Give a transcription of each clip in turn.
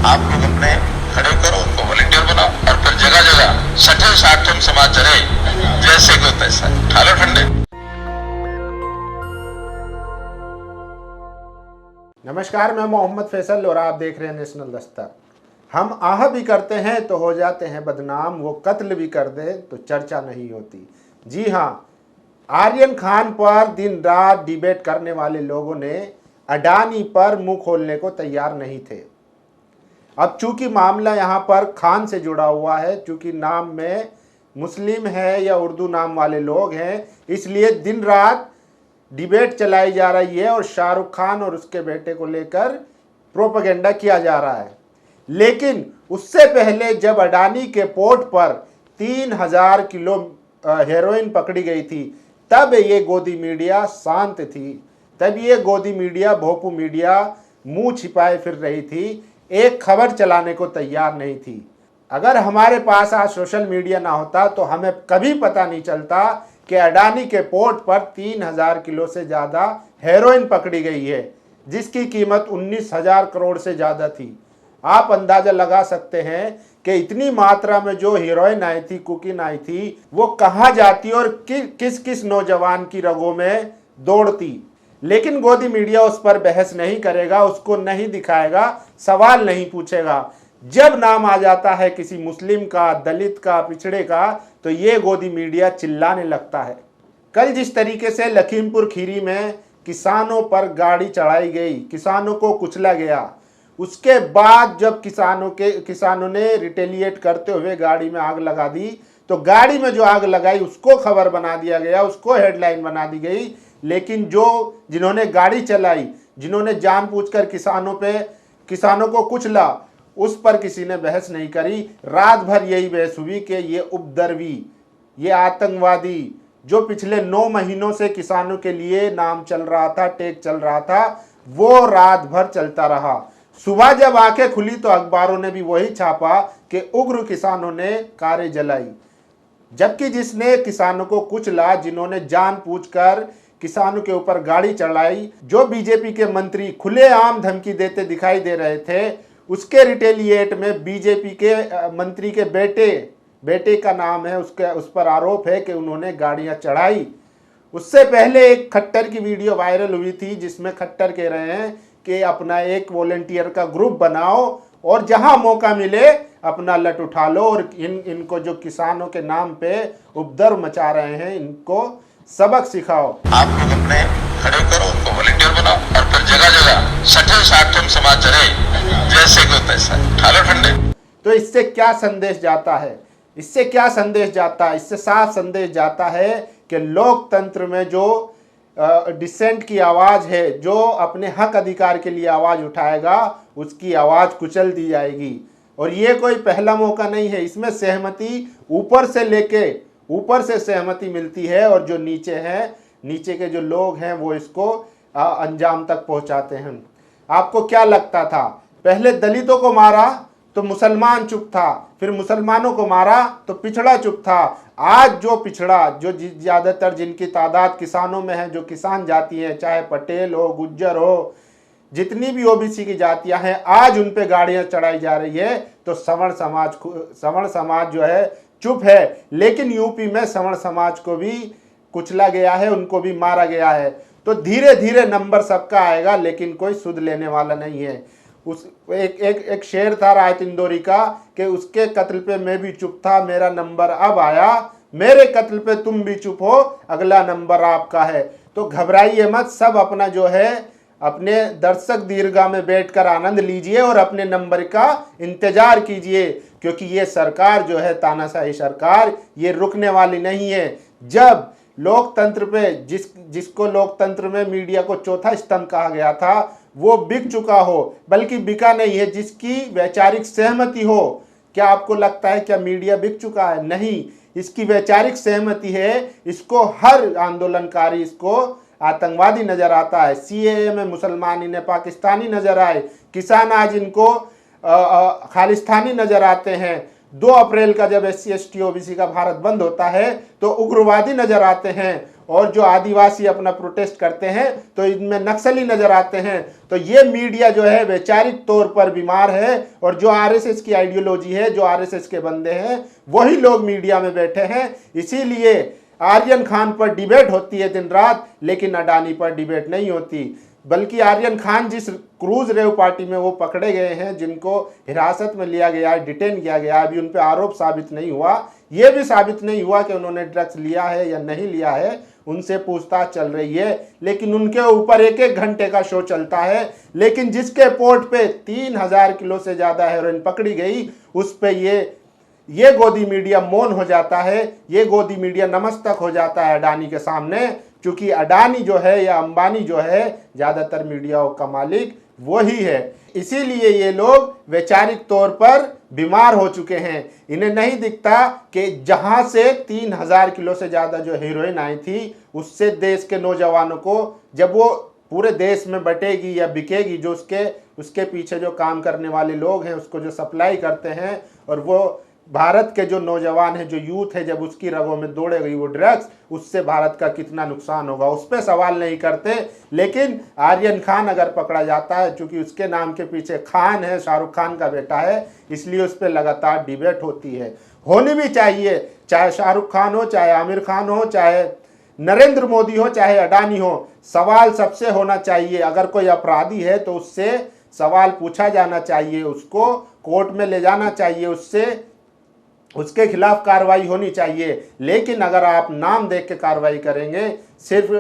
आप लोग अपने खड़े करो, उनको वॉलंटियर बनाओ और फिर जगह जगह सठे साठम समाज चले, जैसे को तैसा ठालो ठंडे। नमस्कार, मैं मोहम्मद फैसल और आप देख रहे हैं नेशनल दस्तक। हम आह भी करते हैं तो हो जाते हैं बदनाम, वो कत्ल भी कर दे तो चर्चा नहीं होती। जी हाँ, आर्यन खान पर दिन रात डिबेट करने वाले लोगों ने अडानी पर मुंह खोलने को तैयार नहीं थे। अब चूंकि मामला यहाँ पर खान से जुड़ा हुआ है, चूंकि नाम में मुस्लिम है या उर्दू नाम वाले लोग हैं, इसलिए दिन रात डिबेट चलाई जा रही है और शाहरुख खान और उसके बेटे को लेकर प्रोपेगेंडा किया जा रहा है। लेकिन उससे पहले जब अडानी के पोर्ट पर 3000 किलो हेरोइन पकड़ी गई थी, तब ये गोदी मीडिया शांत थी। तब ये गोदी मीडिया, भोपू मीडिया मुंह छिपाए फिर रही थी, एक खबर चलाने को तैयार नहीं थी। अगर हमारे पास आज सोशल मीडिया ना होता तो हमें कभी पता नहीं चलता कि अडानी के पोर्ट पर 3000 किलो से ज़्यादा हेरोइन पकड़ी गई है, जिसकी कीमत 19,000 करोड़ से ज़्यादा थी। आप अंदाज़ा लगा सकते हैं कि इतनी मात्रा में जो हेरोइन आई थी, कोकीन आई थी, वो कहाँ जाती और किस किस नौजवान की रगों में दौड़ती। लेकिन गोदी मीडिया उस पर बहस नहीं करेगा, उसको नहीं दिखाएगा, सवाल नहीं पूछेगा। जब नाम आ जाता है किसी मुस्लिम का, दलित का, पिछड़े का, तो ये गोदी मीडिया चिल्लाने लगता है। कल जिस तरीके से लखीमपुर खीरी में किसानों पर गाड़ी चढ़ाई गई, किसानों को कुचला गया, उसके बाद जब किसानों ने रिटेलिएट करते हुए गाड़ी में आग लगा दी, तो गाड़ी में जो आग लगाई उसको खबर बना दिया गया, उसको हेडलाइन बना दी गई। लेकिन जिन्होंने गाड़ी चलाई, जिन्होंने जानबूझकर किसानों को कुचला, उस पर किसी ने बहस नहीं करी। रात भर यही बहस हुई कि ये उपद्रवी, ये आतंकवादी जो पिछले 9 महीनों से किसानों के लिए नाम चल रहा था, टेक चल रहा था, वो रात भर चलता रहा। सुबह जब आंखें खुली तो अखबारों ने भी वही छापा कि उग्र किसानों ने कारें जलाई। जबकि जिसने किसानों को कुचला, जिन्होंने जानबूझकर किसानों के ऊपर गाड़ी चढ़ाई, जो बीजेपी के मंत्री खुलेआम धमकी देते दिखाई दे रहे थे, उसके रिटेलिएट में बीजेपी के मंत्री के बेटे का नाम है, उस पर आरोप है कि उन्होंने गाड़ियां चढ़ाई। उससे पहले एक खट्टर की वीडियो वायरल हुई थी, जिसमें खट्टर कह रहे हैं कि अपना एक वॉलंटियर का ग्रुप बनाओ और जहां मौका मिले अपना लट उठा लो और इनको जो किसानों के नाम पे उपद्रव मचा रहे हैं, इनको सबक सिखाओ। आप लोग अपने खड़े करो, उनको वॉलंटियर बनाओ और फिर जगह जगह सठे साठम समाज चले, जैसे को तैसा ठालो ठंडे। तो इससे क्या संदेश जाता है? इससे साफ संदेश जाता है कि लोकतंत्र में जो डिसेंट की आवाज़ है, जो अपने हक अधिकार के लिए आवाज़ उठाएगा, उसकी आवाज़ कुचल दी जाएगी। और ये कोई पहला मौका नहीं है, इसमें सहमति ऊपर से सहमति मिलती है और जो नीचे के जो लोग हैं वो इसको अंजाम तक पहुंचाते हैं। आपको क्या लगता था? पहले दलितों को मारा तो मुसलमान चुप था, फिर मुसलमानों को मारा तो पिछड़ा चुप था। आज जो पिछड़ा, जो ज़्यादातर जिनकी तादाद किसानों में है, जो किसान जाति है, चाहे पटेल हो, गुज्जर हो, जितनी भी ओबीसी की जातियां हैं, आज उन पे गाड़ियां चढ़ाई जा रही है। तो सवर्ण समाज जो है चुप है। लेकिन यूपी में सवर्ण समाज को भी कुचला गया है, उनको भी मारा गया है। तो धीरे धीरे नंबर सबका आएगा, लेकिन कोई सुध लेने वाला नहीं है। एक शेर था रायत इंदौरी का कि उसके कत्ल पे मैं भी चुप था, मेरा नंबर अब आया, मेरे कत्ल पे तुम भी चुप हो, अगला नंबर आपका है। तो घबराइए मत, सब अपना जो है अपने दर्शक दीर्घा में बैठकर आनंद लीजिए और अपने नंबर का इंतजार कीजिए, क्योंकि ये सरकार जो है, तानाशाही सरकार, ये रुकने वाली नहीं है। जब लोकतंत्र पे जिसको लोकतंत्र में मीडिया को चौथा स्तंभ कहा गया था, वो बिक चुका हो, बल्कि बिका नहीं है, जिसकी वैचारिक सहमति हो। क्या आपको लगता है क्या मीडिया बिक चुका है? नहीं, इसकी वैचारिक सहमति है। इसको हर आंदोलनकारी इसको आतंकवादी नजर आता है। सीएए में मुसलमान इन्हें पाकिस्तानी नजर आए, किसान आज इनको खालिस्तानी नजर आते हैं। 2 अप्रैल का जब SC ST OBC का भारत बंद होता है तो उग्रवादी नजर आते हैं। और जो आदिवासी अपना प्रोटेस्ट करते हैं तो इनमें नक्सली नजर आते हैं। तो ये मीडिया जो है वैचारिक तौर पर बीमार है, और जो आरएसएस की आइडियोलॉजी है, जो आरएसएस के बंदे हैं, वही लोग मीडिया में बैठे हैं। इसीलिए आर्यन खान पर डिबेट होती है दिन रात, लेकिन अडानी पर डिबेट नहीं होती। बल्कि आर्यन खान जिस क्रूज रेव पार्टी में वो पकड़े गए हैं, जिनको हिरासत में लिया गया है, डिटेन किया गया है, अभी उन पर आरोप साबित नहीं हुआ, ये भी साबित नहीं हुआ कि उन्होंने ड्रग्स लिया है या नहीं लिया है, उनसे पूछताछ चल रही है। लेकिन उनके ऊपर एक एक घंटे का शो चलता है। लेकिन जिसके पोर्ट पे 3000 किलो से ज़्यादा हेरोइन पकड़ी गई, उस पे ये गोदी मीडिया मौन हो जाता है, ये गोदी मीडिया नमस्तक हो जाता है अडानी के सामने। क्योंकि अडानी जो है या अंबानी जो है, ज़्यादातर मीडियाओं का मालिक वही है। इसीलिए ये लोग वैचारिक तौर पर बीमार हो चुके हैं। इन्हें नहीं दिखता कि जहां से 3000 किलो से ज़्यादा जो हीरोइन आई थी, उससे देश के नौजवानों को, जब वो पूरे देश में बटेगी या बिकेगी, जो उसके पीछे जो काम करने वाले लोग हैं, उसको जो सप्लाई करते हैं, और वो भारत के जो नौजवान है, जो यूथ है, जब उसकी रगों में दौड़ेगी वो ड्रग्स, उससे भारत का कितना नुकसान होगा, उस पर सवाल नहीं करते। लेकिन आर्यन खान अगर पकड़ा जाता है, चूंकि उसके नाम के पीछे खान है, शाहरुख खान का बेटा है, इसलिए उस पर लगातार डिबेट होती है। होनी भी चाहिए, चाहे शाहरुख खान हो, चाहे आमिर खान हो, चाहे नरेंद्र मोदी हो, चाहे अडानी हो, सवाल सबसे होना चाहिए। अगर कोई अपराधी है तो उससे सवाल पूछा जाना चाहिए, उसको कोर्ट में ले जाना चाहिए, उसके खिलाफ कार्रवाई होनी चाहिए। लेकिन अगर आप नाम देख के कार्रवाई करेंगे, सिर्फ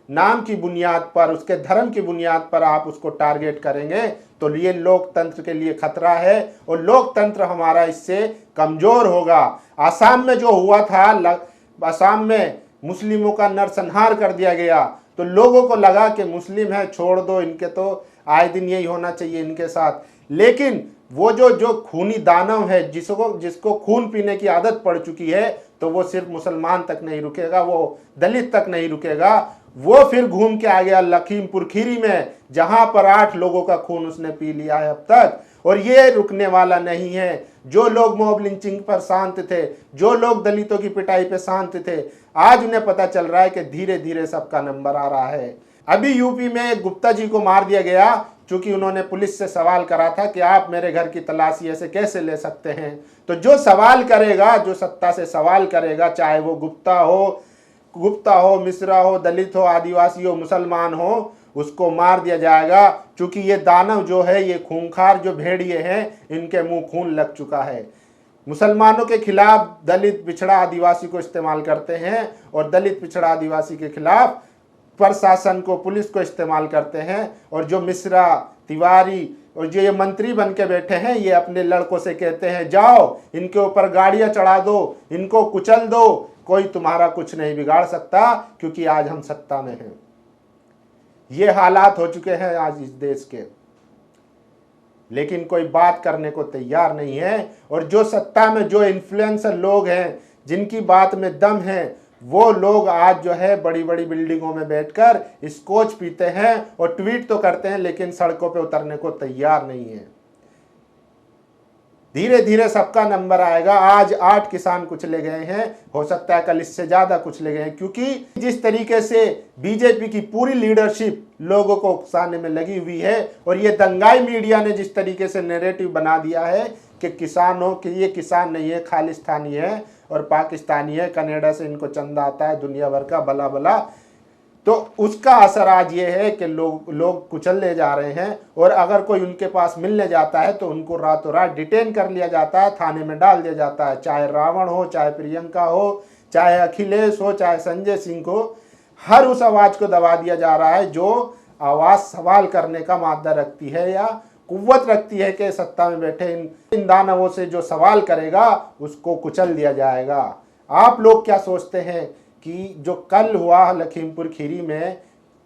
नाम की बुनियाद पर, उसके धर्म की बुनियाद पर आप उसको टारगेट करेंगे, तो ये लोकतंत्र के लिए खतरा है, और लोकतंत्र हमारा इससे कमजोर होगा। आसाम में जो हुआ था, आसाम में मुस्लिमों का नरसंहार कर दिया गया, तो लोगों को लगा कि मुस्लिम है, छोड़ दो, इनके तो आए दिन यही होना चाहिए इनके साथ। लेकिन वो जो खूनी दानव है, जिसको खून पीने की आदत पड़ चुकी है, तो वो सिर्फ मुसलमान तक नहीं रुकेगा, वो दलित तक नहीं रुकेगा, वो फिर घूम के आ गया लखीमपुर खीरी में, जहां पर 8 लोगों का खून उसने पी लिया है अब तक। और ये रुकने वाला नहीं है। जो लोग मॉब लिंचिंग पर शांत थे, जो लोग दलितों की पिटाई पे शांत थे, आज उन्हें पता चल रहा है कि धीरे धीरे सबका नंबर आ रहा है। अभी यूपी में गुप्ता जी को मार दिया गया, क्योंकि उन्होंने पुलिस से सवाल करा था कि आप मेरे घर की तलाशी ऐसे कैसे ले सकते हैं। तो जो सवाल करेगा, जो सत्ता से सवाल करेगा, चाहे वो गुप्ता हो, मिश्रा हो, दलित हो, आदिवासी हो, मुसलमान हो, उसको मार दिया जाएगा। क्योंकि ये दानव जो है, ये खूंखार जो भेड़िए हैं, इनके मुंह खून लग चुका है। मुसलमानों के खिलाफ दलित, पिछड़ा, आदिवासी को इस्तेमाल करते हैं, और दलित, पिछड़ा, आदिवासी के खिलाफ प्रशासन को, पुलिस को इस्तेमाल करते हैं। और जो मिश्रा, तिवारी और जो ये मंत्री बन के बैठे हैं, ये अपने लड़कों से कहते हैं, जाओ इनके ऊपर गाड़ियां चढ़ा दो, इनको कुचल दो, कोई तुम्हारा कुछ नहीं बिगाड़ सकता, क्योंकि आज हम सत्ता में हैं। ये हालात हो चुके हैं आज इस देश के। लेकिन कोई बात करने को तैयार नहीं है। और जो सत्ता में जो इन्फ्लुएंसर लोग हैं, जिनकी बात में दम है, वो लोग आज जो है बड़ी बड़ी बिल्डिंगों में बैठकर स्कॉच पीते हैं और ट्वीट तो करते हैं, लेकिन सड़कों पे उतरने को तैयार नहीं है। धीरे धीरे सबका नंबर आएगा। आज 8 किसान कुचले गए हैं, हो सकता है कल इससे ज्यादा कुचले गए हैं, क्योंकि जिस तरीके से बीजेपी की पूरी लीडरशिप लोगों को उकसाने में लगी हुई है, और ये दंगाई मीडिया ने जिस तरीके से नैरेटिव बना दिया है कि किसानों के, ये किसान नहीं है, खालिस्तानी है और पाकिस्तानी है, कनाडा से इनको चंदा आता है, दुनिया भर का भला भला, तो उसका असर आज ये है कि लोग कुचल ले जा रहे हैं। और अगर कोई उनके पास मिलने जाता है तो उनको रातों रात डिटेन कर लिया जाता है, थाने में डाल दिया जाता है। चाहे रावण हो, चाहे प्रियंका हो, चाहे अखिलेश हो, चाहे संजय सिंह हो, हर उस आवाज़ को दबा दिया जा रहा है जो आवाज़ सवाल करने का मादा रखती है या कुव्वत रखती है कि सत्ता में बैठे इन दानवों से जो सवाल करेगा उसको कुचल दिया जाएगा। आप लोग क्या सोचते हैं कि जो कल हुआ लखीमपुर खीरी में,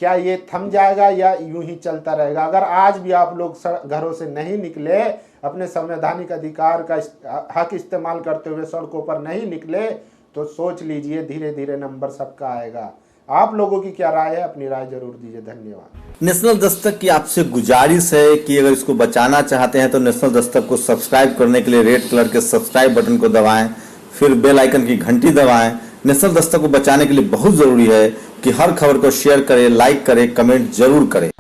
क्या ये थम जाएगा या यूं ही चलता रहेगा? अगर आज भी आप लोग घरों से नहीं निकले, अपने संवैधानिक अधिकार का हक इस्तेमाल करते हुए सड़कों पर नहीं निकले, तो सोच लीजिए धीरे धीरे नंबर सबका आएगा। आप लोगों की क्या राय है? अपनी राय जरूर दीजिए। धन्यवाद। नेशनल दस्तक की आपसे गुजारिश है कि अगर इसको बचाना चाहते हैं तो नेशनल दस्तक को सब्सक्राइब करने के लिए रेड कलर के सब्सक्राइब बटन को दबाएं, फिर बेल आइकन की घंटी दबाएं। नेशनल दस्तक को बचाने के लिए बहुत जरूरी है कि हर खबर को शेयर करें, लाइक करें, कमेंट जरूर करें।